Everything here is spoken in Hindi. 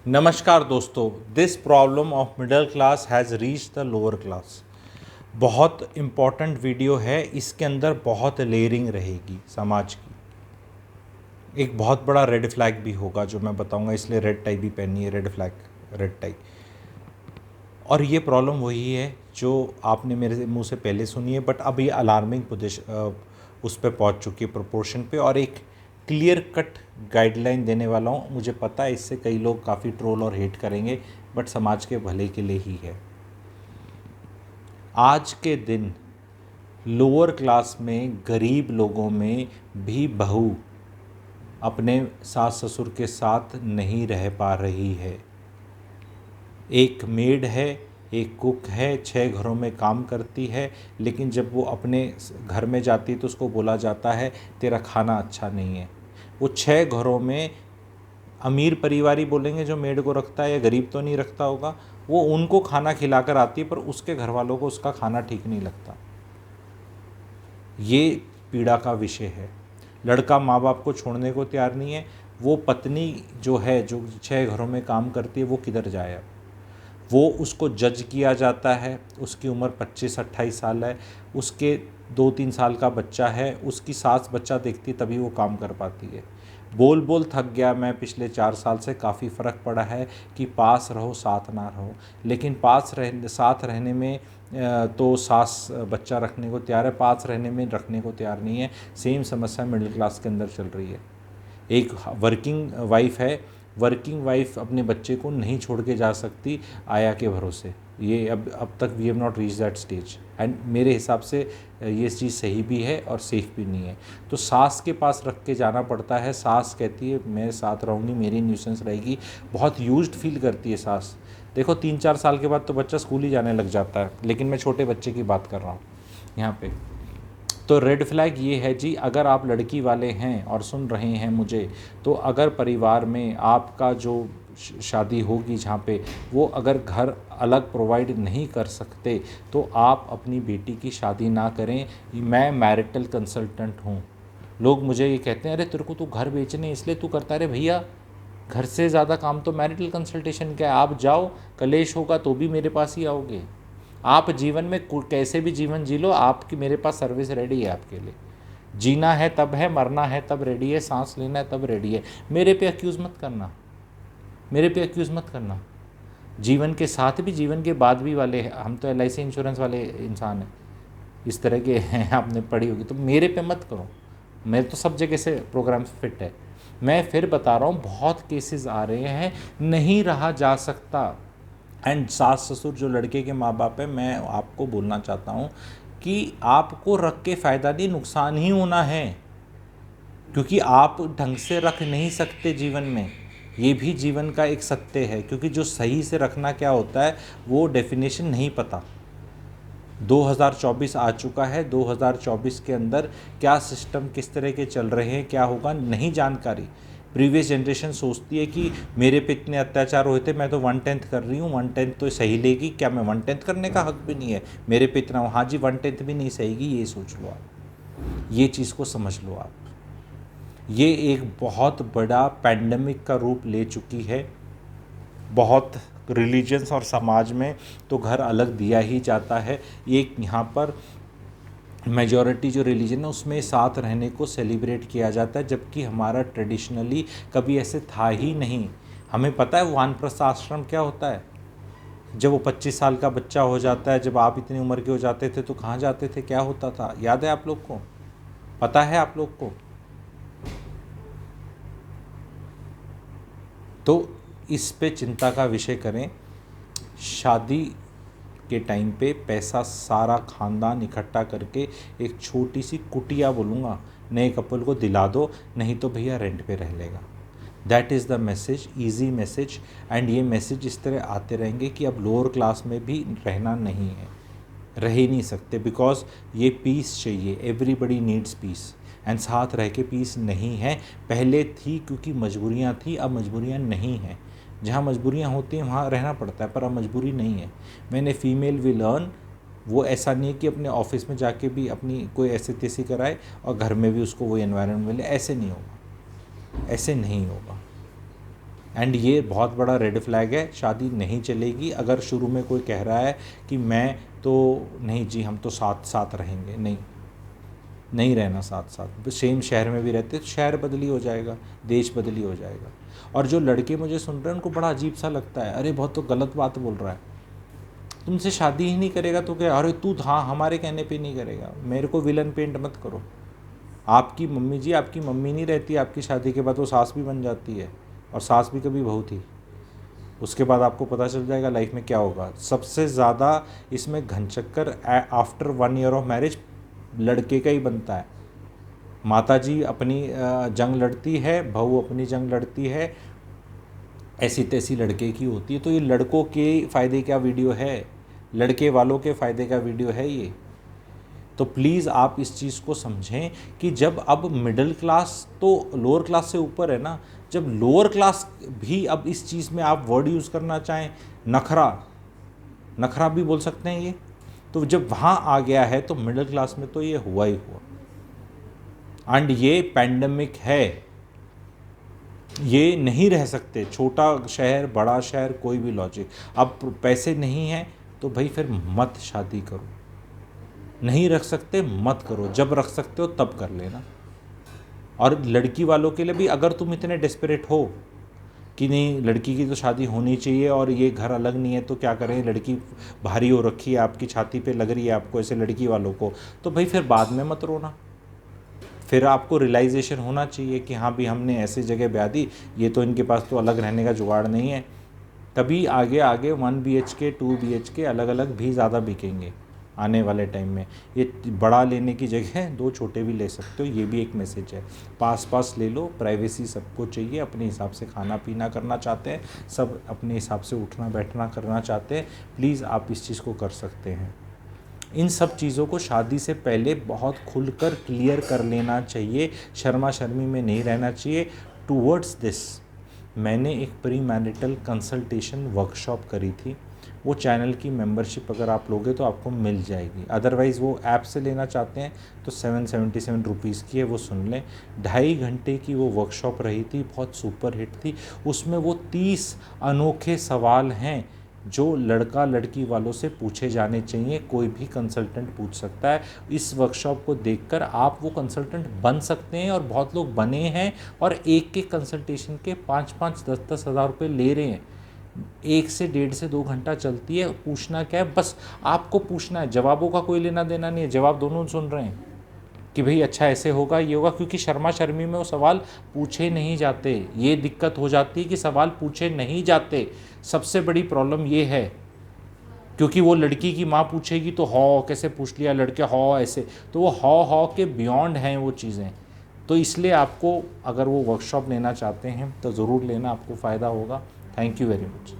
नमस्कार दोस्तों, this problem of middle class has reach the lower class. बहुत इम्पॉर्टेंट वीडियो है। इसके अंदर बहुत लेयरिंग रहेगी समाज की। एक बहुत बड़ा रेड फ्लैग भी होगा जो मैं बताऊंगा, इसलिए रेड टाई भी पहनी है। Red flag, red tie. और ये प्रॉब्लम वही है जो आपने मेरे मुंह से पहले सुनी है, बट अभी अलार्मिंग उस पर पहुँच चुकी है प्रोपोर्शन पे। और एक क्लियर कट गाइडलाइन देने वाला हूँ। मुझे पता है इससे कई लोग काफ़ी ट्रोल और हेट करेंगे, बट समाज के भले के लिए ही है। आज के दिन लोअर क्लास में गरीब लोगों में भी बहू अपने सास ससुर के साथ नहीं रह पा रही है। एक मेड है, एक कुक है, 6 घरों में काम करती है, लेकिन जब वो अपने घर में जाती है तो उसको बोला जाता है तेरा खाना अच्छा नहीं है। वो 6 घरों में अमीर परिवार ही बोलेंगे जो मेड को रखता है, या गरीब तो नहीं रखता होगा। वो उनको खाना खिलाकर आती है, पर उसके घर वालों को उसका खाना ठीक नहीं लगता। ये पीड़ा का विषय है। लड़का माँ बाप को छोड़ने को तैयार नहीं है। वो पत्नी जो है, जो 6 घरों में काम करती है, वो किधर जाए अब। वो उसको जज किया जाता है। उसकी उम्र 25-28 साल है, उसके 2-3 साल का बच्चा है। उसकी सास बच्चा देखती तभी वो काम कर पाती है। बोल बोल थक गया मैं पिछले 4 साल से। काफ़ी फ़र्क पड़ा है कि पास रहो साथ ना रहो। लेकिन साथ रहने में तो सास बच्चा रखने को तैयार है, पास रहने में रखने को तैयार नहीं है। सेम समस्या मिडिल क्लास के अंदर चल रही है। एक वर्किंग वाइफ है, वर्किंग वाइफ अपने बच्चे को नहीं छोड़ के जा सकती आया के भरोसे। ये अब तक we have not reach that stage. And मेरे हिसाब से ये चीज़ सही भी है और सेफ भी नहीं है। तो सास के पास रख के जाना पड़ता है। सास कहती है मैं साथ रहूँगी, मेरी न्यूसेंस रहेगी। बहुत यूज्ड फील करती है सास। देखो 3-4 साल के बाद तो बच्चा स्कूल ही जाने लग जाता है, लेकिन मैं छोटे बच्चे की बात कर रहा हूँ यहाँ पे। तो रेड फ्लैग ये है जी, अगर आप लड़की वाले हैं और सुन रहे हैं मुझे, तो अगर परिवार में आपका जो शादी होगी जहाँ पे, वो अगर घर अलग प्रोवाइड नहीं कर सकते, तो आप अपनी बेटी की शादी ना करें। मैं मैरिटल कंसल्टेंट हूँ। लोग मुझे ये कहते हैं अरे तेरे को तो घर बेचने इसलिए तू करता है। अरे भैया, घर से ज़्यादा काम तो मैरिटल कंसल्टेशन का है। आप जाओ, कलेश होगा तो भी मेरे पास ही आओगे। आप जीवन में कैसे भी जीवन जी लो, आपकी मेरे पास सर्विस रेडी है आपके लिए। जीना है तब है, मरना है तब रेडी है, सांस लेना है तब रेडी है। मेरे पे अक्यूज़ मत करना, मेरे पे अक्यूज़ मत करना। जीवन के साथ भी, जीवन के बाद भी वाले हैं हम। तो LIC इंश्योरेंस वाले इंसान हैं, इस तरह के हैं, आपने पढ़ी होगी। तो मेरे पे मत करो, मेरे तो सब जगह से प्रोग्राम फिट है। मैं फिर बता रहा हूँ, बहुत केसेस आ रहे हैं, नहीं रहा जा सकता। एंड सास ससुर जो लड़के के माँ बाप है, मैं आपको बोलना चाहता हूँ कि आपको रख के फ़ायदा नहीं, नुकसान ही होना है। क्योंकि आप ढंग से रख नहीं सकते जीवन में। ये भी जीवन का एक सत्य है, क्योंकि जो सही से रखना क्या होता है वो डेफिनेशन नहीं पता। 2024 आ चुका है। 2024 के अंदर क्या सिस्टम किस तरह के चल रहे हैं, क्या होगा, नहीं जानकारी। प्रीवियस जनरेशन सोचती है कि मेरे पे इतने अत्याचार हुए थे, मैं तो 1/10 कर रही हूँ, 1/10 तो सही लेगी क्या? मैं 1/10 करने का हक भी नहीं है मेरे पे इतना। हाँ जी, 1/10 भी नहीं सहेगी, ये सोच लो आप। ये चीज़ को समझ लो आप। ये एक बहुत बड़ा पैंडमिक का रूप ले चुकी है। बहुत रिलीजन्स और समाज में तो घर अलग दिया ही जाता है। एक यहाँ पर मेजॉरिटी जो रिलीजन है उसमें साथ रहने को सेलिब्रेट किया जाता है, जबकि हमारा ट्रेडिशनली कभी ऐसे था ही नहीं। हमें पता है वानप्रस्थ आश्रम क्या होता है। जब वो 25 साल का बच्चा हो जाता है, जब आप इतनी उम्र के हो जाते थे तो कहाँ जाते थे, क्या होता था, याद है आप लोग को? पता है आप लोग को? तो इस पे चिंता का विषय करें। शादी के टाइम पे पैसा सारा खानदान इकट्ठा करके एक छोटी सी कुटिया बोलूँगा नए कपल को दिला दो, नहीं तो भैया रेंट पे रह लेगा। That is the message, easy message. And ये मैसेज इस तरह आते रहेंगे कि अब लोअर क्लास में भी रहना नहीं है, रह ही नहीं सकते। बिकॉज ये पीस चाहिए, एवरीबडी नीड्स पीस। एंड साथ रह के पीस नहीं है। पहले थी क्योंकि मजबूरियाँ थी, अब मजबूरियाँ नहीं हैं। जहाँ मजबूरियाँ होती हैं वहाँ रहना पड़ता है, पर अब मजबूरी नहीं है। मैंने फीमेल विल अर्न, वो ऐसा नहीं है कि अपने ऑफिस में जाके भी अपनी कोई ऐसी तैसी कराए और घर में भी उसको वही एनवायरनमेंट मिले। ऐसे नहीं होगा, ऐसे नहीं होगा। एंड ये बहुत बड़ा रेड फ्लैग है, शादी नहीं चलेगी अगर शुरू में कोई कह रहा है कि मैं तो नहीं जी, हम तो साथ साथ रहेंगे। नहीं रहना साथ साथ। सेम शहर में भी रहते तो शहर बदली हो जाएगा, देश बदली हो जाएगा। और जो लड़के मुझे सुन रहे हैं उनको बड़ा अजीब सा लगता है, अरे बहुत तो गलत बात बोल रहा है, तुमसे शादी ही नहीं करेगा तो क्या? अरे तू हाँ हमारे कहने पे नहीं करेगा, मेरे को विलन पेंट मत करो। आपकी मम्मी जी आपकी मम्मी नहीं रहती, आपकी शादी के बाद वो सास भी बन जाती है, और सास भी कभी बहू थी। उसके बाद आपको पता चल जाएगा लाइफ में क्या होगा। सबसे ज़्यादा इसमें Ghanchakkar after 1 year of marriage लड़के का ही बनता है। माता जी अपनी जंग लड़ती है, बहू अपनी जंग लड़ती है, ऐसी तैसी लड़के की होती है। तो ये लड़कों के फ़ायदे का वीडियो है, लड़के वालों के फ़ायदे का वीडियो है ये। तो प्लीज़ आप इस चीज़ को समझें कि जब अब मिडिल क्लास तो लोअर क्लास से ऊपर है ना, जब लोअर क्लास भी अब इस चीज़ में आप वर्ड यूज़ करना चाहें, नखरा भी बोल सकते हैं ये, तो जब वहाँ आ गया है तो मिडिल क्लास में तो ये हुआ ही हुआ। एंड ये पैंडमिक है, ये नहीं रह सकते। छोटा शहर बड़ा शहर कोई भी लॉजिक। अब पैसे नहीं हैं तो भाई फिर मत शादी करो, नहीं रख सकते मत करो, जब रख सकते हो तब कर लेना। और लड़की वालों के लिए भी, अगर तुम इतने डेस्परेट हो कि नहीं लड़की की तो शादी होनी चाहिए और ये घर अलग नहीं है तो क्या करें, लड़की भारी हो रखी है आपकी छाती पे लग रही है आपको ऐसे लड़की वालों को, तो भाई फिर बाद में मत रोना। फिर आपको रियलाइजेशन होना चाहिए कि हाँ भी हमने ऐसी जगह ब्याह दी, ये तो इनके पास तो अलग रहने का जुगाड़ नहीं है। तभी आगे आगे 1 BHK 2 BHK अलग अलग भी ज़्यादा बिकेंगे आने वाले टाइम में। ये बड़ा लेने की जगह 2 छोटे भी ले सकते हो, ये भी एक मैसेज है। पास ले लो, प्राइवेसी सबको चाहिए, अपने हिसाब से खाना पीना करना चाहते हैं सब, अपने हिसाब से उठना बैठना करना चाहते हैं, प्लीज़ आप इस चीज़ को कर सकते हैं। इन सब चीज़ों को शादी से पहले बहुत खुलकर क्लियर कर लेना चाहिए, शर्मा शर्मी में नहीं रहना चाहिए। टूवर्ड्स दिस मैंने एक प्री मैरिटल कंसल्टेशन वर्कशॉप करी थी, वो चैनल की मेंबरशिप अगर आप लोगे तो आपको मिल जाएगी। अदरवाइज़ वो ऐप से लेना चाहते हैं तो 777 रुपीज़ की है, वो सुन लें। 2.5 घंटे की वो वर्कशॉप रही थी, बहुत सुपर हिट थी। उसमें वो 30 अनोखे सवाल हैं जो लड़का लड़की वालों से पूछे जाने चाहिए, कोई भी कंसल्टेंट पूछ सकता है। इस वर्कशॉप को देखकर आप वो कंसल्टेंट बन सकते हैं, और बहुत लोग बने हैं और एक कंसल्टेशन के 5-5 10-10 हज़ार रुपये ले रहे हैं। 1 से 1.5 से 2 घंटा चलती है। पूछना क्या है, बस आपको पूछना है, जवाबों का कोई लेना देना नहीं है, जवाब दोनों सुन रहे हैं कि भाई अच्छा ऐसे होगा ये होगा, क्योंकि शर्मा शर्मी में वो सवाल पूछे नहीं जाते। ये दिक्कत हो जाती है कि सवाल पूछे नहीं जाते, सबसे बड़ी प्रॉब्लम ये है। क्योंकि वो लड़की की माँ पूछेगी तो हौ कैसे पूछ लिया, लड़के हौ ऐसे, तो वो हौ के बियॉन्ड हैं वो चीज़ें। तो इसलिए आपको अगर वो वर्कशॉप लेना चाहते हैं तो ज़रूर लेना, आपको फ़ायदा होगा। Thank you very much.